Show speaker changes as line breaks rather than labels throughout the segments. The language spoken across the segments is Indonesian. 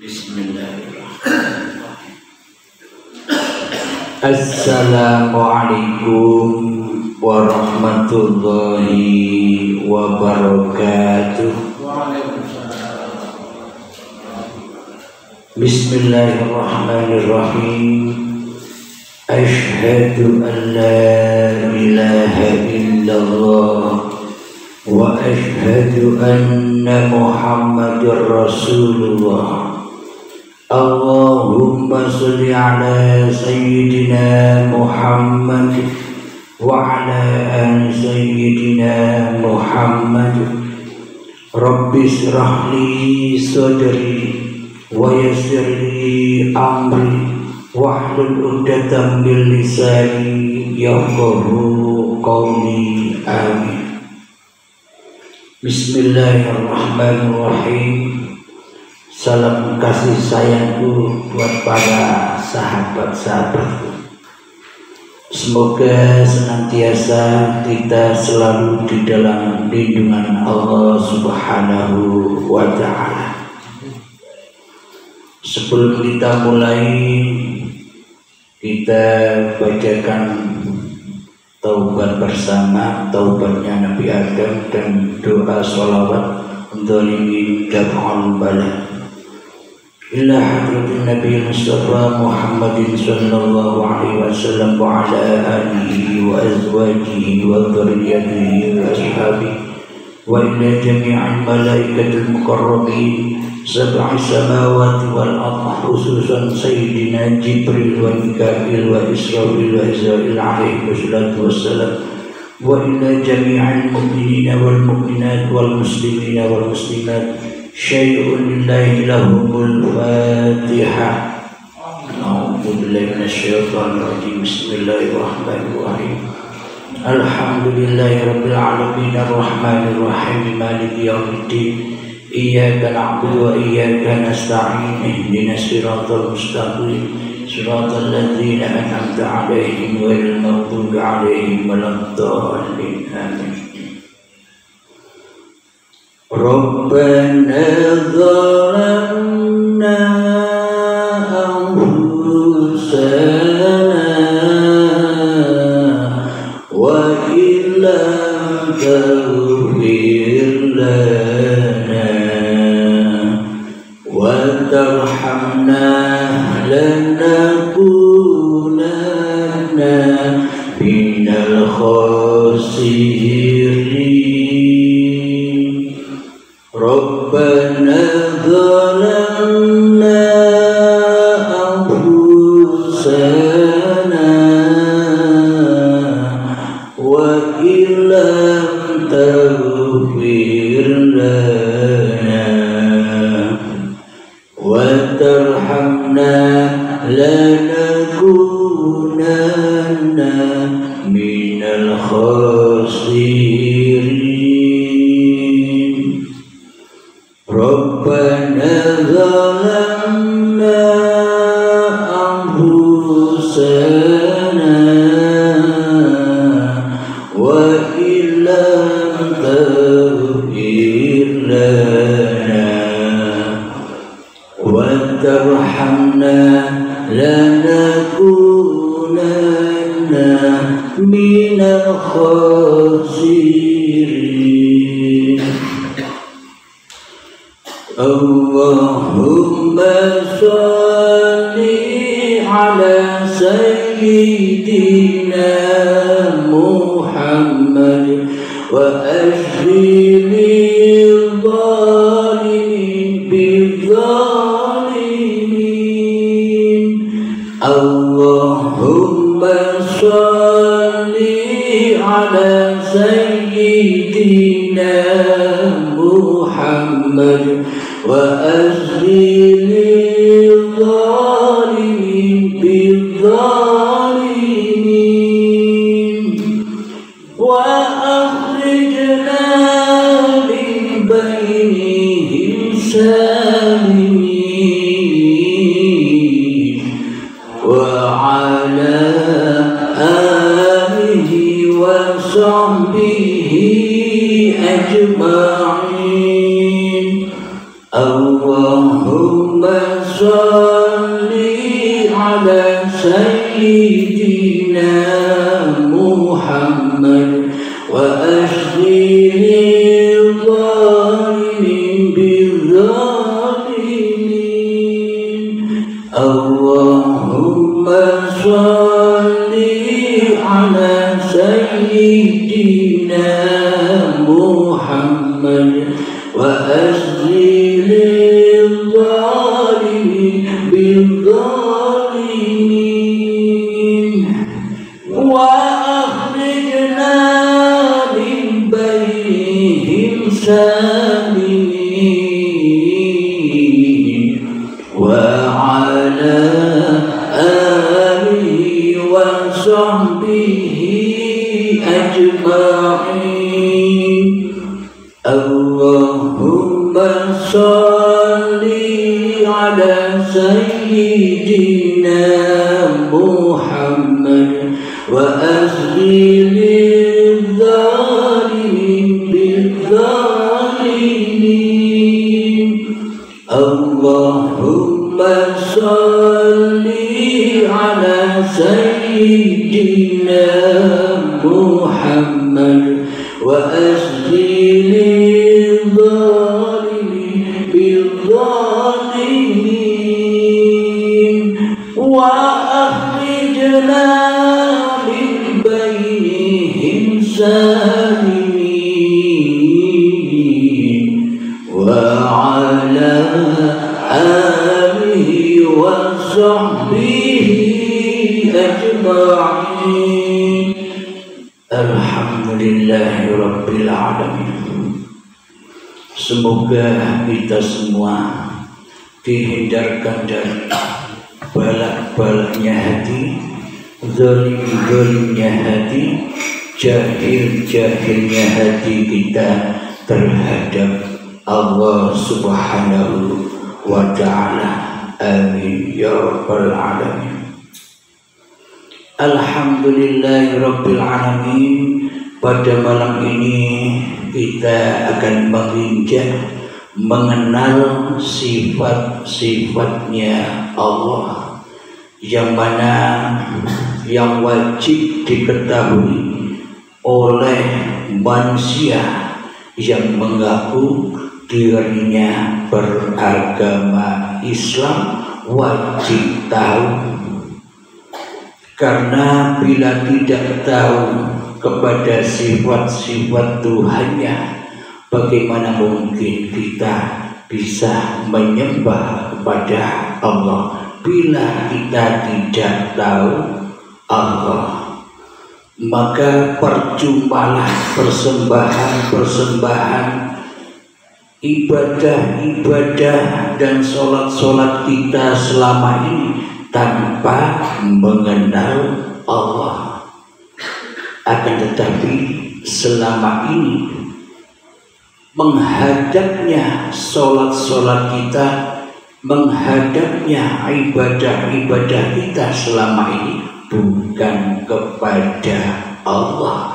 Bismillahirrahmanirrahim. Assalamualaikum warahmatullahi wabarakatuh. Bismillahirrahmanirrahim. Asyhadu an la ilaha illallah wa asyhadu anna Muhammadar Rasulullah. Allahumma salli ala sayyidina Muhammad wa ala ali sayyidina Muhammad. Rabbi shrah li sadri wa yassir li amri wahlul 'uqdatam min lisani yafqahu qawli. Amin. Bismillahirrahmanirrahim. Salam kasih sayangku buat para sahabat-sahabatku. Semoga senantiasa kita selalu di dalam lindungan Allah Subhanahu wa Ta'ala. Sebelum kita mulai, kita bacakan taubat bersama, taubatnya Nabi Adam dan doa sholawat untuk limin daf'al bala. Ila hadratin Nabi Mustafa Muhammadin sallallahu alaihi wasallam wa ala alihi wa azwajihi wa dhurriyyatihi wa ashabihi wa ila jami'al malaikatil muqarrabin sab'i samawati wal ardh, khususan Sayyidina Jibril wa Mikail wa Israfil wa Israil alaihi wassalatu wassalam, wa ila jami'al mu'minina wal mu'minat wal muslimina wal muslimat. Syai'un lillahi lahumul fatihah. A'udzu billahi minasyaitonir rajim. Bismillahirrahmanirrahim. Alhamdulillahi rabbil alamin arrahmanir rahim maliki yaumiddin. Iyyaka na'budu wa iyyaka nasta'in. Ihdinas siratal mustaqim. Siratal ladzina an'amta 'alaihim ghairil maghdubi 'alaihim waladdallin. Amin. Rabbana zalamna anfusana wa illam taghfir lana wa tarhamna lanakunanna minal khasirin. Rabbana zalamna anfusana wa illam taghfir lana wa tarhamna lanakunanna minal khasirin. Rabbana zalamna anfusana wa illam taghfir lana wa tarhamna lanakunanna minal khasirin. Allahumma sholli ala sayyidina Muhammad wa ashghilil zalimin bizzalimin. Allahumma sholli ala sayyidina Muhammad wa ashghilil zalimin bizzalimin wa akhrijna min bainihim salimin wa ala alihi wa sahbihi ajma'in. Allahumma sholli ala sayyidina Muhammad wa ashdil zalimin bizzalimin. Allahumma sholli ala sayyidina Muhammad wa ashdil zalimin bizzalimin wa akhrijna min bainihim salimin wa ala alihi wa sahbihi ajma'in. Allahumma sholli ala sayyidina Muhammad wa ashdil zalimin bizzalimin. Allahumma sholli ala sayyidina Muhammad wa ashdil zalimin bizzalimin wa akhrijna min bainihim salimin wa ala alihi wa sahbihi ajma'in. Alhamdulillahi rabbil alamin. Semoga kita semua dihindarkan dari balak-balaknya hati, zalim-zalimnya hati, jahil-jahilnya hati kita terhadap Allah subhanahu wa ta'ala. Amin ya rabbal alamin. Alhamdulillahi rabbil alamin. Pada malam ini kita akan mengenal sifat-sifatnya Allah, yang mana yang wajib diketahui oleh manusia yang mengaku dirinya beragama Islam, wajib tahu. Karena bila tidak tahu kepada sifat-sifat Tuhannya, bagaimana mungkin kita bisa menyembah kepada Allah bila kita tidak tahu Allah? Maka percumalah persembahan-persembahan, ibadah-ibadah dan sholat-sholat kita selama ini tanpa mengenal Allah. Akan tetapi selama ini menghadapnya sholat-sholat kita, menghadapnya ibadah-ibadah kita selama ini bukan kepada Allah,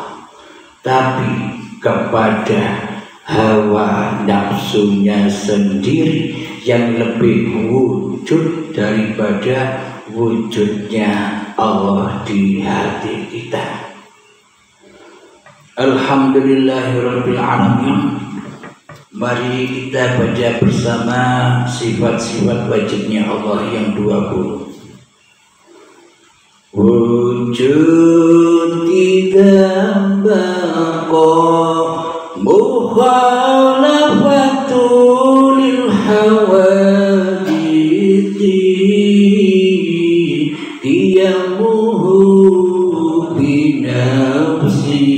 tapi kepada hawa nafsunya sendiri yang lebih wujud daripada wujudnya Allah di hati kita. Alhamdulillahirabbil alamin. Mari kita baca bersama sifat-sifat wajibnya Allah yang 20. Wujud kita baqa mukhalafatul hawadithi diyamuhu binafsihi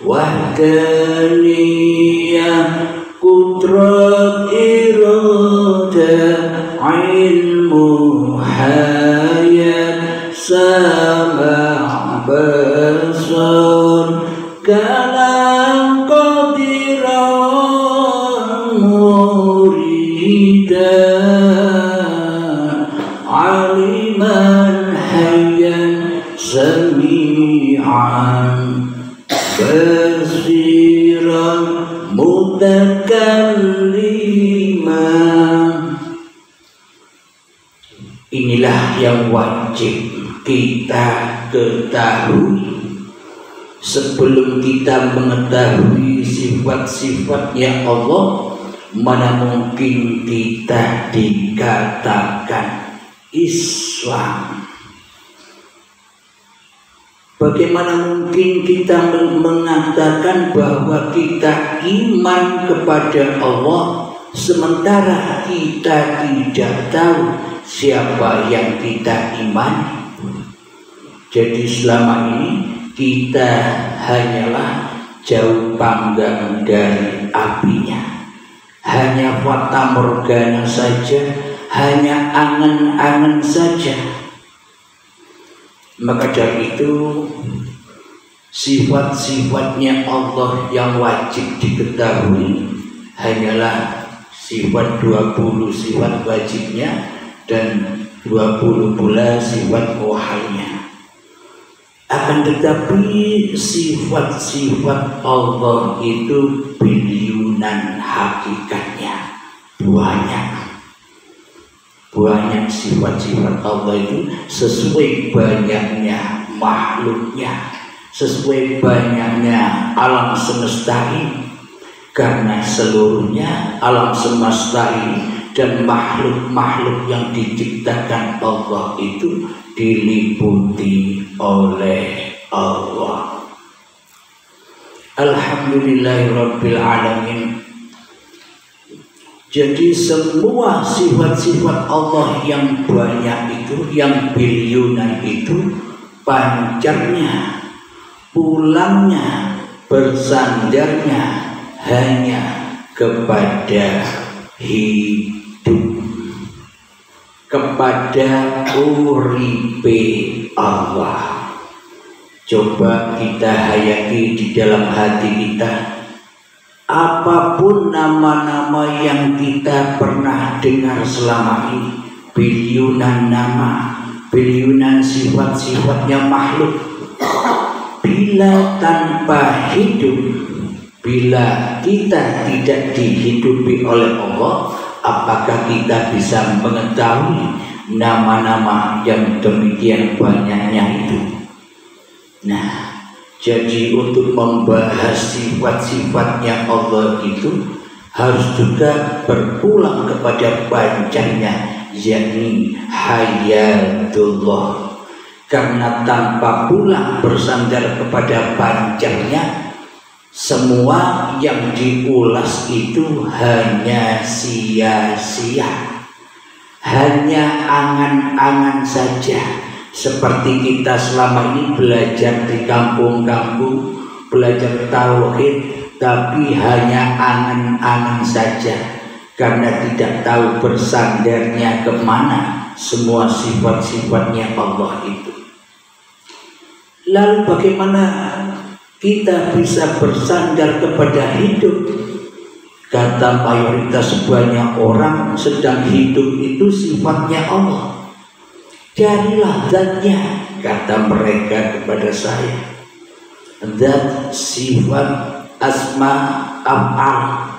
wahdaniyah kudrat iradah ilmu hayat sama' basar kalam qadiran muridan aliman hayyan sami'an basiran mutakallima. Inilah yang wajib kita ketahui sebelum kita mengetahui sifat-sifatnya Allah. Mana mungkin kita dikatakan Islam? Bagaimana mungkin kita mengatakan bahwa kita iman kepada Allah sementara kita tidak tahu siapa yang kita imani? Jadi selama ini kita hanyalah jauh panggang dari apinya, hanya fata morgana saja, hanya angan-angan saja. Maka dari itu sifat-sifatnya Allah yang wajib diketahui hanyalah sifat 20 sifat wajibnya dan 20 pula sifat wahainya. Akan tetapi sifat-sifat Allah itu biliunan hakikatnya, banyak sifat-sifat Allah itu sesuai banyaknya makhluknya, sesuai banyaknya alam semesta ini. Karena seluruhnya alam semesta ini dan makhluk-makhluk yang diciptakan Allah itu diliputi oleh Allah. Alhamdulillahirabbil alamin. Jadi semua sifat-sifat Allah yang banyak itu, yang biliunan itu, pancarnya, pulangnya, bersandarnya hanya kepada hidup, kepada uripe Allah. Coba kita hayati di dalam hati kita, apapun nama-nama yang kita pernah dengar selama ini, biliunan nama, biliunan sifat-sifatnya makhluk, bila tanpa hidup, bila kita tidak dihidupi oleh Allah, apakah kita bisa mengetahui nama-nama yang demikian banyaknya itu? Nah, jadi untuk membahas sifat-sifatnya Allah itu harus juga berpulang kepada pancarnya, yakni hayatullah. Karena tanpa pulang bersandar kepada pancarnya, semua yang diulas itu hanya sia-sia, hanya angan-angan saja. Seperti kita selama ini belajar di kampung-kampung, belajar tauhid, tapi hanya angan-angan saja, karena tidak tahu bersandarnya kemana semua sifat-sifatnya Allah itu. Lalu bagaimana kita bisa bersandar kepada hidup? Kata mayoritas banyak orang, sedang hidup itu sifatnya Allah. Carilah zatnya, kata mereka kepada saya. Zat, sifat, asma, af'al.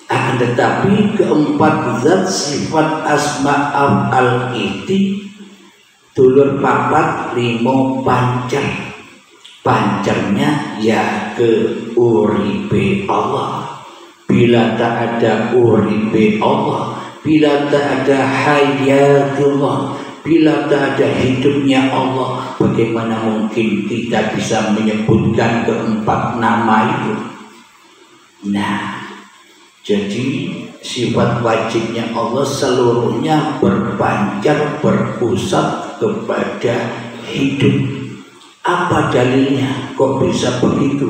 Akan tetapi keempat zat, sifat, asma, af'al itu dulur papat limo pancar. Pancarnya ya ke uripe Allah. Bila tak ada uripe Allah, bila tak ada hayatullah, bila tak ada hidupnya Allah, bagaimana mungkin kita bisa menyebutkan keempat nama itu? Nah, jadi sifat wajibnya Allah seluruhnya berpancar, berpusat kepada hidup. Apa dalilnya? Kok bisa begitu?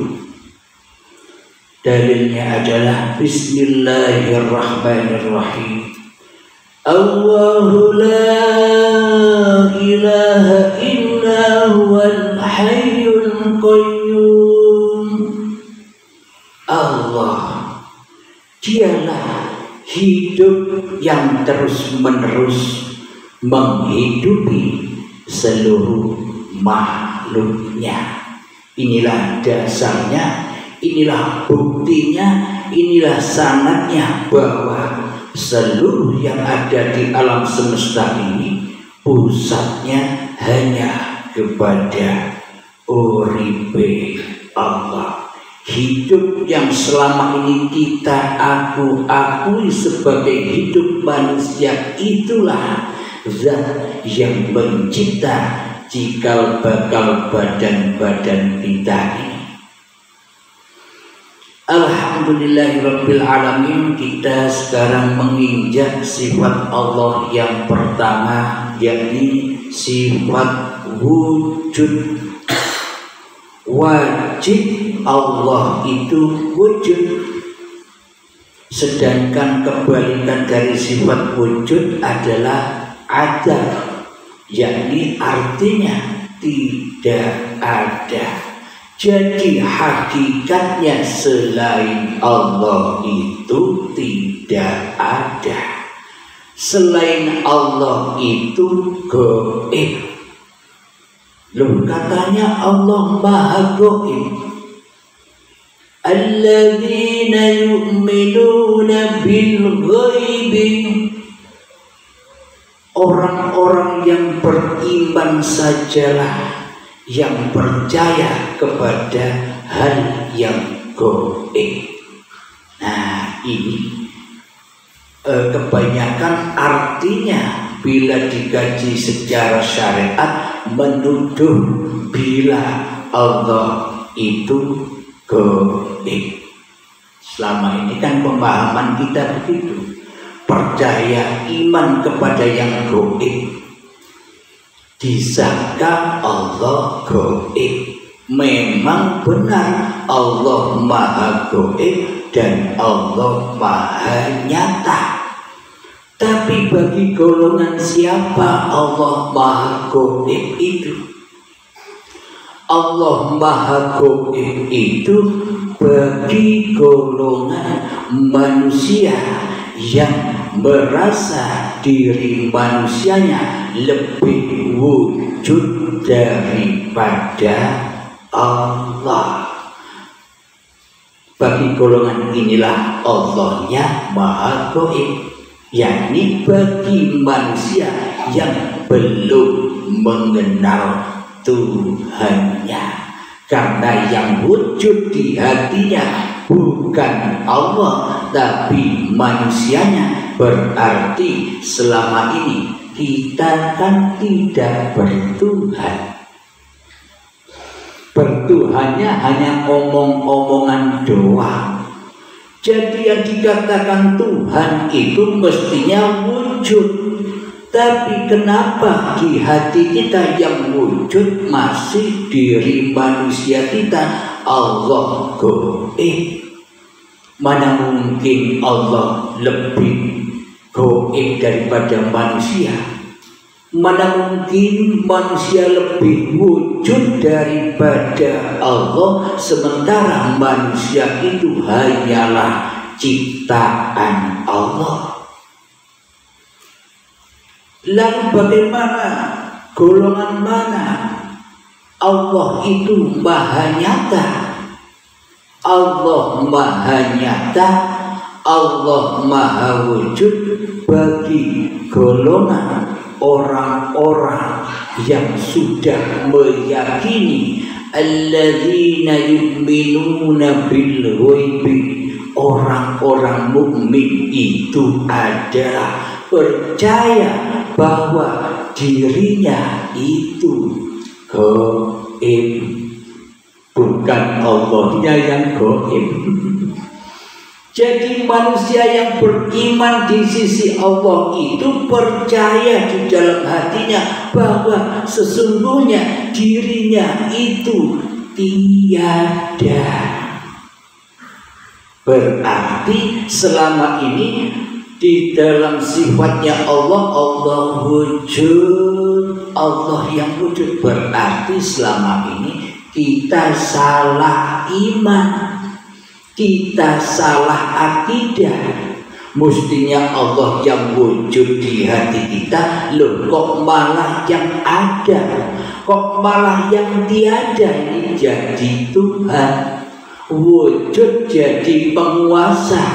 Dalilnya adalah Bismillahirrahmanirrahim. Allahu la ilaha illa huwal hayyul qayyum. Allah, dialah hidup yang terus-menerus menghidupi seluruh makhluknya. Inilah dasarnya, inilah buktinya, inilah sanadnya bahwa seluruh yang ada di alam semesta ini pusatnya hanya kepada uripe Allah. Hidup yang selama ini kita akui sebagai hidup manusia, itulah zat yang mencipta cikal bakal badan-badan kita ini. Alhamdulillahirabbil alamin, kita sekarang menginjak sifat Allah yang pertama, yakni sifat wujud. Wajib Allah itu wujud, sedangkan kebalikan dari sifat wujud adalah ada, yakni artinya tidak ada. Jadi hakikatnya selain Allah itu tidak ada. Selain Allah itu gaib. Loh, katanya Allah Maha Gaib. Alladzina yu'minuna bil ghaibi. Orang-orang yang beriman sajalah yang percaya kepada hal yang gaib. Nah, ini kebanyakan artinya bila dikaji secara syariat menuduh bila Allah itu gaib. Selama ini kan pemahaman kita begitu, percaya iman kepada yang gaib, disangka Allah gaib. Memang benar Allah Maha Gaib dan Allah Maha Nyata. Tapi bagi golongan siapa Allah Maha Gaib itu? Allah Maha Gaib itu bagi golongan manusia yang merasa diri manusianya lebih wujud daripada Allah. Bagi golongan inilah Allahnya Maha Gaib, yakni bagi manusia yang belum mengenal Tuhannya. Karena yang wujud di hatinya bukan Allah tapi manusianya, berarti selama ini kita kan tidak bertuhan. Bertuhannya hanya omong-omongan doang. Jadi yang dikatakan Tuhan itu mestinya wujud. Tapi kenapa di hati kita yang wujud masih diri manusia kita Allah gaib? Mana mungkin Allah lebih gaib daripada manusia? Mana mungkin manusia lebih wujud daripada Allah, sementara manusia itu hanyalah ciptaan Allah. Lalu bagaimana, golongan mana Allah itu Maha Nyata? Allah Maha Nyata, Allah Maha Wujud bagi golongan orang-orang yang sudah meyakini alladzina yu'minuna bil ghaibi. Orang-orang mukmin itu adalah percaya bahwa dirinya itu gaib, bukan Allahnya yang gaib. Jadi manusia yang beriman di sisi Allah itu percaya di dalam hatinya bahwa sesungguhnya dirinya itu tiada. Berarti selama ini di dalam sifatnya Allah, Allah wujud, Allah yang wujud. Berarti selama ini kita salah iman, kita salah akidah. Mestinya Allah yang wujud di hati kita, loh kok malah yang ada, kok malah yang tiada ini jadi Tuhan. wujud jadi penguasa,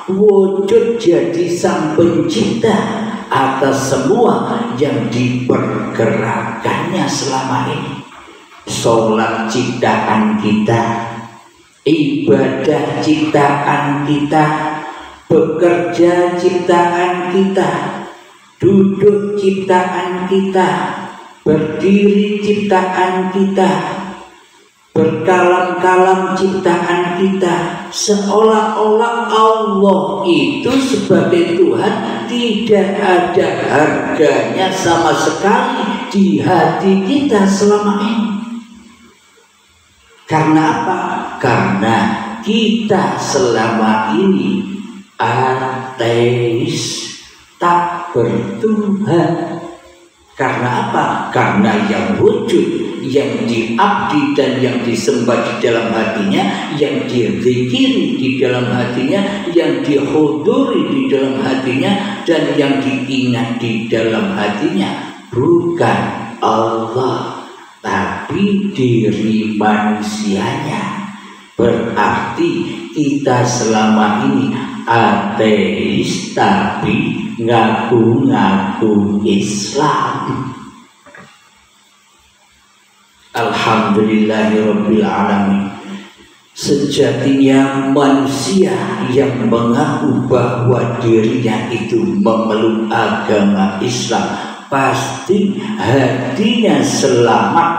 wujud jadi sang pencipta atas semua yang dipergerakannya selama ini. Sholat ciptaan kita, ibadah ciptaan kita, bekerja ciptaan kita, duduk ciptaan kita, berdiri ciptaan kita, berkalam-kalam ciptaan kita. Seolah-olah Allah itu sebagai Tuhan tidak ada harganya sama sekali di hati kita selama ini. Karena apa? Karena kita selama ini ateis, tak bertuhan. Karena apa? Karena yang wujud, yang diabdi dan yang disembah di dalam hatinya, yang dizikiri di dalam hatinya, yang dihuduri di dalam hatinya, dan yang diingat di dalam hatinya bukan Allah, tapi diri manusianya. Berarti kita selama ini ateis tapi ngaku-ngaku Islam. Alhamdulillahirabbil alamin. Sejatinya manusia yang mengaku bahwa dirinya itu memeluk agama Islam pasti hatinya selamat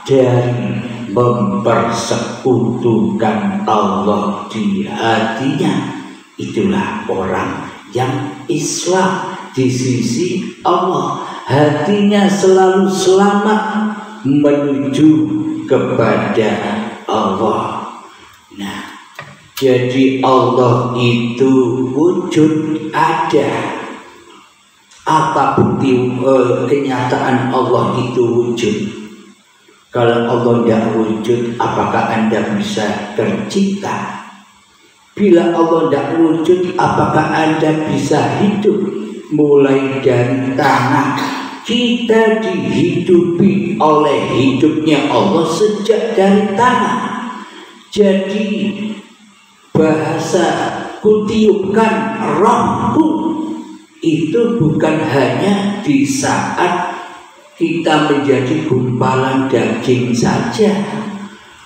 dari mempersekutukan Allah di hatinya. Itulah orang yang Islam di sisi Allah, hatinya selalu selamat menuju kepada Allah. Nah, jadi Allah itu wujud ada. Apa bukti kenyataan Allah itu wujud? Kalau Allah tidak wujud, apakah Anda bisa tercipta? Bila Allah tidak wujud, apakah Anda bisa hidup? Mulai dari tanah, kita dihidupi oleh hidupnya Allah sejak dari tanah. Jadi bahasa kutiupkan rohku itu bukan hanya di saat kita menjadi gumpalan daging saja.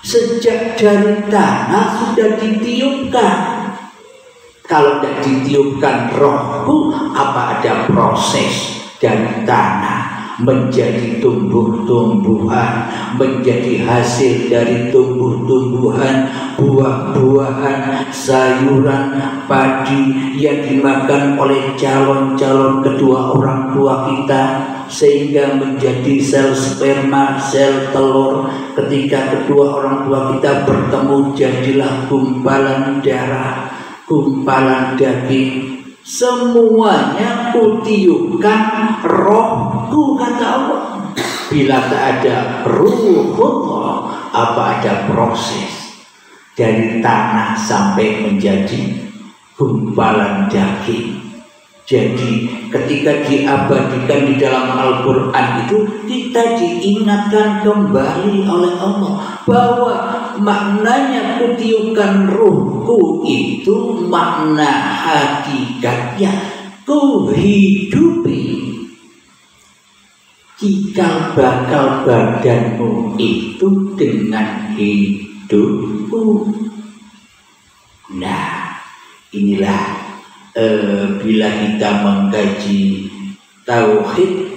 Sejak dari tanah sudah ditiupkan. Kalau tidak ditiupkan rohku, apa ada proses dari tanah menjadi tumbuh-tumbuhan, menjadi hasil dari tumbuh-tumbuhan, buah-buahan, sayuran, padi yang dimakan oleh calon-calon kedua orang tua kita, sehingga menjadi sel sperma, sel telur. Ketika kedua orang tua kita bertemu, jadilah gumpalan darah, gumpalan daging. Semuanya kutiupkan rohku, kata Allah. Bila tak ada ruhullah, apa ada proses dari tanah sampai menjadi gumpalan daging. Jadi ketika diabadikan di dalam Al-Quran itu, kita diingatkan kembali oleh Allah bahwa maknanya kutiupkan ruhku itu makna hakikatnya kuhidupi cikal bakal badanmu itu dengan hidupku. Nah, inilah bila kita mengkaji tauhid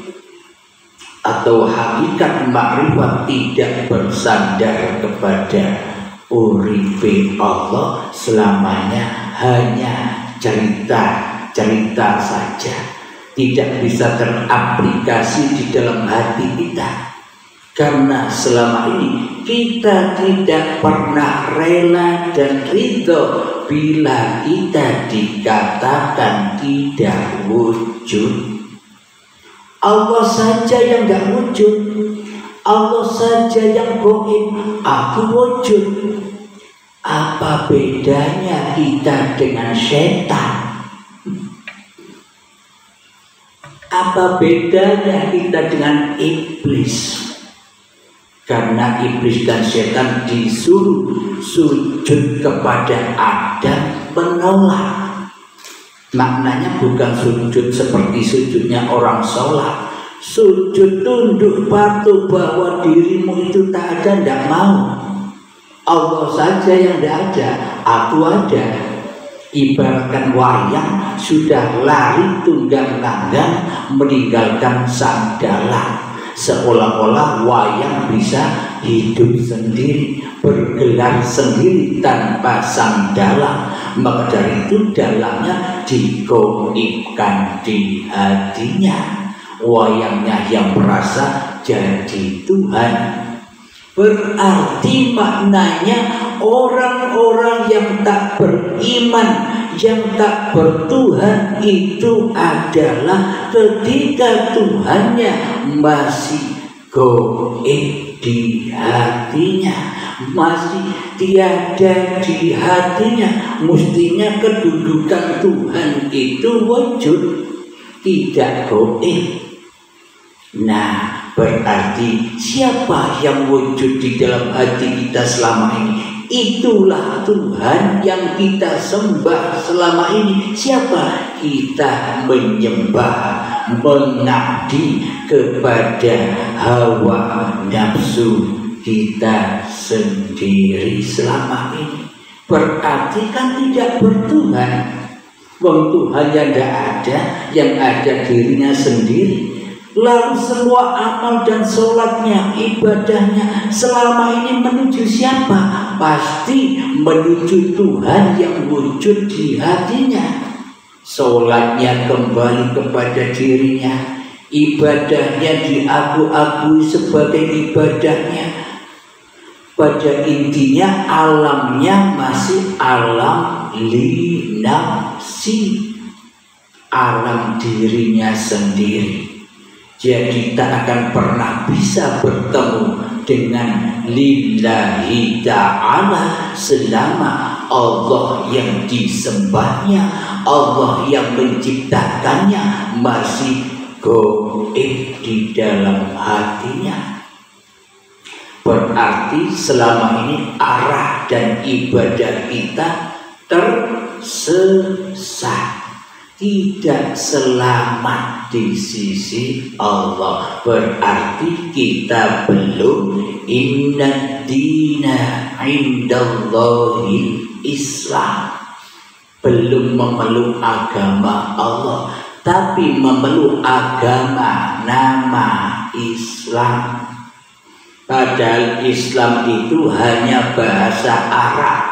atau hakikat makrifat tidak bersandar kepada uripe Allah, selamanya hanya cerita saja, tidak bisa teraplikasi di dalam hati kita. Karena selama ini kita tidak pernah rela dan ridho bila kita dikatakan tidak wujud. Allah saja yang tidak wujud, Allah saja yang gaib, aku wujud. Apa bedanya kita dengan setan? Apa bedanya kita dengan iblis? Karena iblis dan setan disuruh sujud kepada Adam, menolak. Maknanya bukan sujud seperti sujudnya orang sholat. Sujud tunduk patuh bahwa dirimu itu tak ada, tidak mau. Allah saja yang tidak ada, aku ada. Ibaratkan wayang sudah lari tunggang-langgang meninggalkan sang dalang. Seolah-olah wayang bisa hidup sendiri, bergelar sendiri tanpa sang dalang. Maka dari itu dalangnya digoibkan di hatinya. Wayangnya yang merasa jadi Tuhan. Berarti maknanya orang-orang yang tak beriman, yang tak bertuhan itu adalah ketika Tuhannya masih goib di hatinya, masih tiada di hatinya. Mestinya kedudukan Tuhan itu wujud, tidak goib. Nah, berarti siapa yang wujud di dalam hati kita selama ini? Itulah Tuhan yang kita sembah selama ini. Siapa? Kita menyembah, mengabdi kepada hawa nafsu kita sendiri selama ini. Berarti kan tidak bertuhan. Wong Tuhan yang tidak ada, yang ada dirinya sendiri. Lalu semua amal dan sholatnya, ibadahnya selama ini menuju siapa? Pasti menuju Tuhan yang wujud di hatinya. Sholatnya kembali kepada dirinya, ibadahnya diaku-akui sebagai ibadahnya. Pada intinya alamnya masih alam li nafsi, alam dirinya sendiri. Jadi tak akan pernah bisa bertemu dengan lillahi ta'ala selama Allah yang disembahnya, Allah yang menciptakannya masih goib di dalam hatinya. Berarti selama ini arah dan ibadah kita tersesat, tidak selamat di sisi Allah. Berarti kita belum inna dina indallahil Islam, belum memeluk agama Allah, tapi memeluk agama nama Islam. Padahal Islam itu hanya bahasa Arab,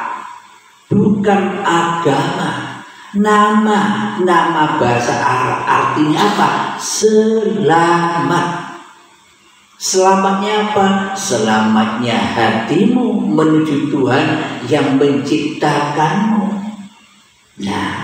bukan agama. Nama bahasa Arab artinya apa? Selamat. Selamatnya apa? Selamatnya hatimu menuju Tuhan yang menciptakanmu. Nah,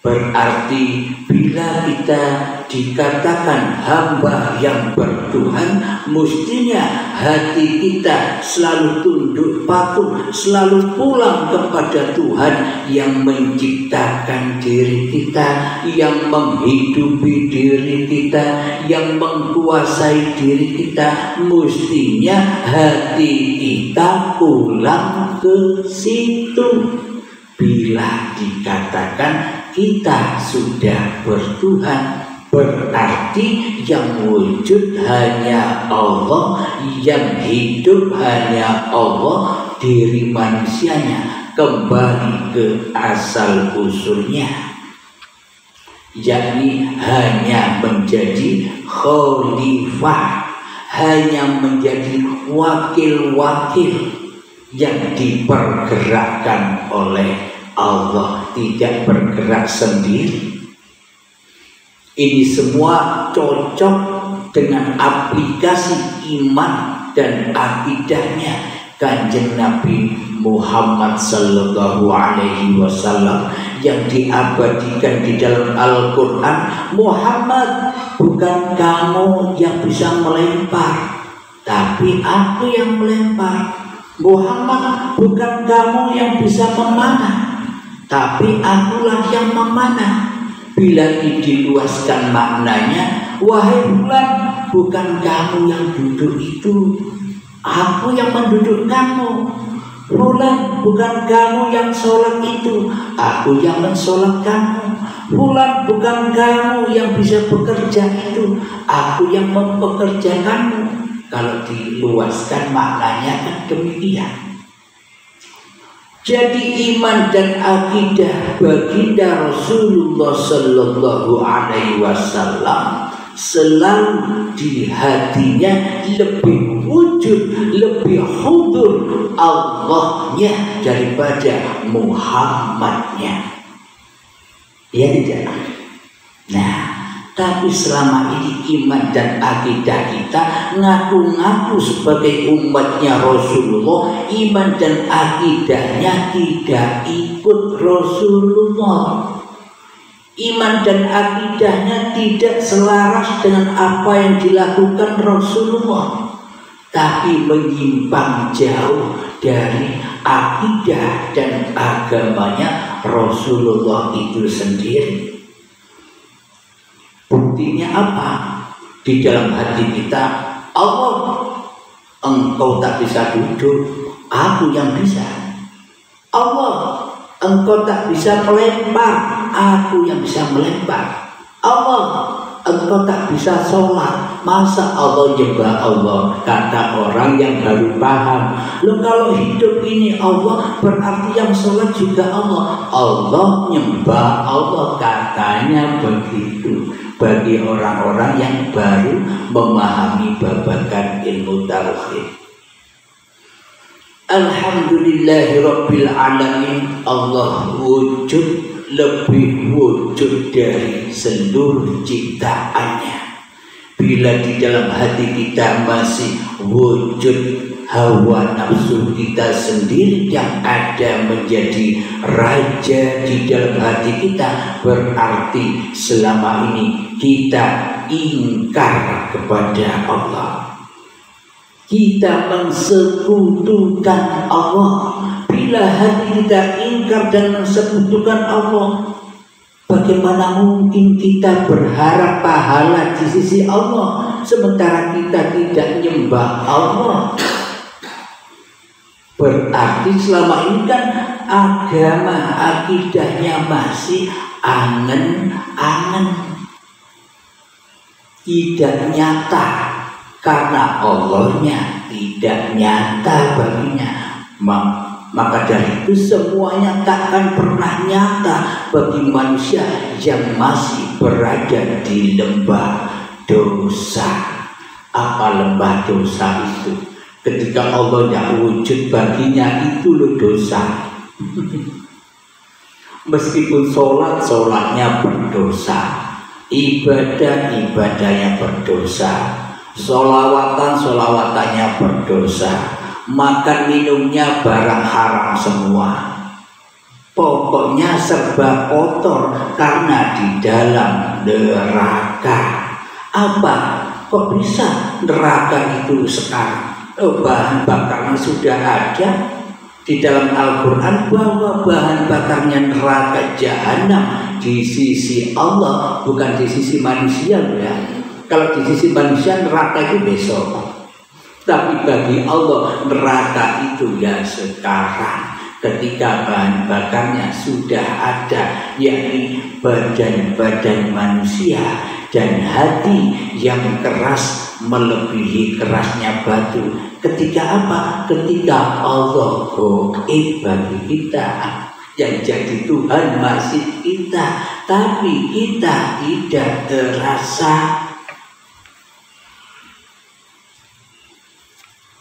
berarti bila kita dikatakan hamba yang bertuhan, mestinya hati kita selalu tunduk patuh, selalu pulang kepada Tuhan yang menciptakan diri kita, yang menghidupi diri kita, yang menguasai diri kita. Mestinya hati kita pulang ke situ. Bila dikatakan kita sudah bertuhan, berarti yang wujud hanya Allah, yang hidup hanya Allah, diri manusianya kembali ke asal usulnya, yakni hanya menjadi khalifah, hanya menjadi wakil-wakil yang dipergerakkan oleh Allah, tidak bergerak sendiri. Ini semua cocok dengan aplikasi iman dan akidahnya Kanjeng Nabi Muhammad sallallahu alaihi wasallam yang diabadikan di dalam Al-Quran. Muhammad, bukan kamu yang bisa melempar, tapi aku yang melempar. Muhammad, bukan kamu yang bisa memanah, tapi akulah yang memanah. Bila diluaskan maknanya, wahai bulan, bukan kamu yang duduk itu, Aku yang mendudukkanmu. Fulan, bukan kamu yang sholat itu, aku yang mensholat kamu. Fulan, bukan kamu yang bisa bekerja itu, aku yang mempekerjakanmu. Kalau diluaskan maknanya kan demikian. Jadi iman dan akidah baginda Rasulullah Sallallahu Alaihi Wasallam selalu di hatinya lebih wujud, lebih hudur Allahnya daripada Muhammadnya. Ya tidak? Nah, tapi selama ini iman dan akidah kita ngaku-ngaku sebagai umatnya Rasulullah, iman dan akidahnya tidak ikut Rasulullah. Iman dan akidahnya tidak selaras dengan apa yang dilakukan Rasulullah, tapi menyimpang jauh dari akidah dan agamanya Rasulullah itu sendiri. Buktinya apa? Di dalam hati kita, Allah, engkau tak bisa duduk, aku yang bisa. Allah, engkau tak bisa melempar, aku yang bisa melempar. Allah, engkau tak bisa sholat, masa Allah nyembah Allah? Kata orang yang baru paham. Loh, kalau hidup ini Allah, berarti yang sholat juga Allah. Allah nyembah Allah, katanya begitu. Bagi orang-orang yang baru memahami babakan ilmu tauhid. Alhamdulillahirabbil alamin, Allah wujud, lebih wujud dari seluruh ciptaannya. Bila di dalam hati kita masih wujud hawa nafsu kita sendiri yang ada menjadi raja di dalam hati kita, berarti selama ini kita ingkar kepada Allah. Kita mensekutukan Allah. Bila hati kita ingkar dan mensekutukan Allah, bagaimana mungkin kita berharap pahala di sisi Allah sementara kita tidak nyembah Allah? Berarti selama ini kan agama akidahnya masih angen-angen, tidak nyata, karena Allahnya tidak nyata baginya. Maka dari itu semuanya takkan pernah nyata bagi manusia yang masih berada di lembah dosa. Apa lembah dosa itu? Ketika Allah yang wujud baginya, itu loh dosa. Meskipun sholatnya berdosa, ibadahnya berdosa, solawatannya berdosa, makan minumnya barang haram semua. Pokoknya serba kotor karena di dalam neraka. Apa? Kok bisa neraka itu sekarang? Bahan bakarnya sudah ada di dalam Al-Quran, bahwa bahan bakarnya neraka jahanam di sisi Allah, bukan di sisi manusia ya. Kalau di sisi manusia neraka itu besok, tapi bagi Allah neraka itu ya sekarang, ketika bahan bakarnya sudah ada, yakni badan-badan manusia dan hati yang keras melebihi kerasnya batu. Ketika apa? Ketika Allah goib bagi kita, yang jadi Tuhan masih kita, tapi kita tidak terasa.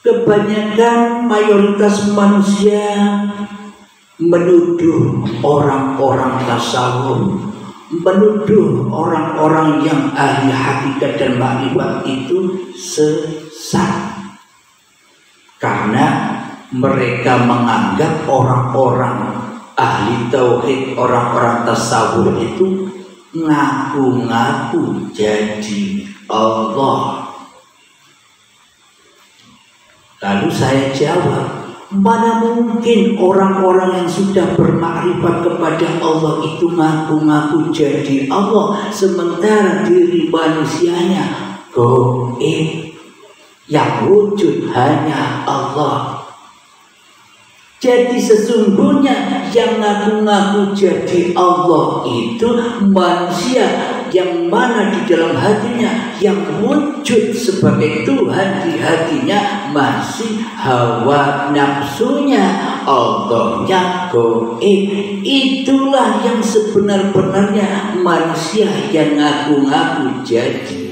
Kebanyakan mayoritas manusia menuduh orang-orang tasawuf, menuduh orang-orang yang ahli hakikat dan makrifat itu sesat, karena mereka menganggap orang-orang ahli tauhid, orang-orang tasawuf itu ngaku-ngaku jadi Allah. Lalu saya jawab, mana mungkin orang-orang yang sudah bermakrifat kepada Allah itu ngaku-ngaku jadi Allah, sementara diri manusianya goib. yang wujud hanya Allah. Jadi sesungguhnya yang ngaku-ngaku jadi Allah itu manusia yang mana di dalam hatinya yang wujud sebagai Tuhan di hatinya masih hawa nafsunya, Allahnya goib. Itulah yang sebenar-benarnya manusia yang ngaku-ngaku jadi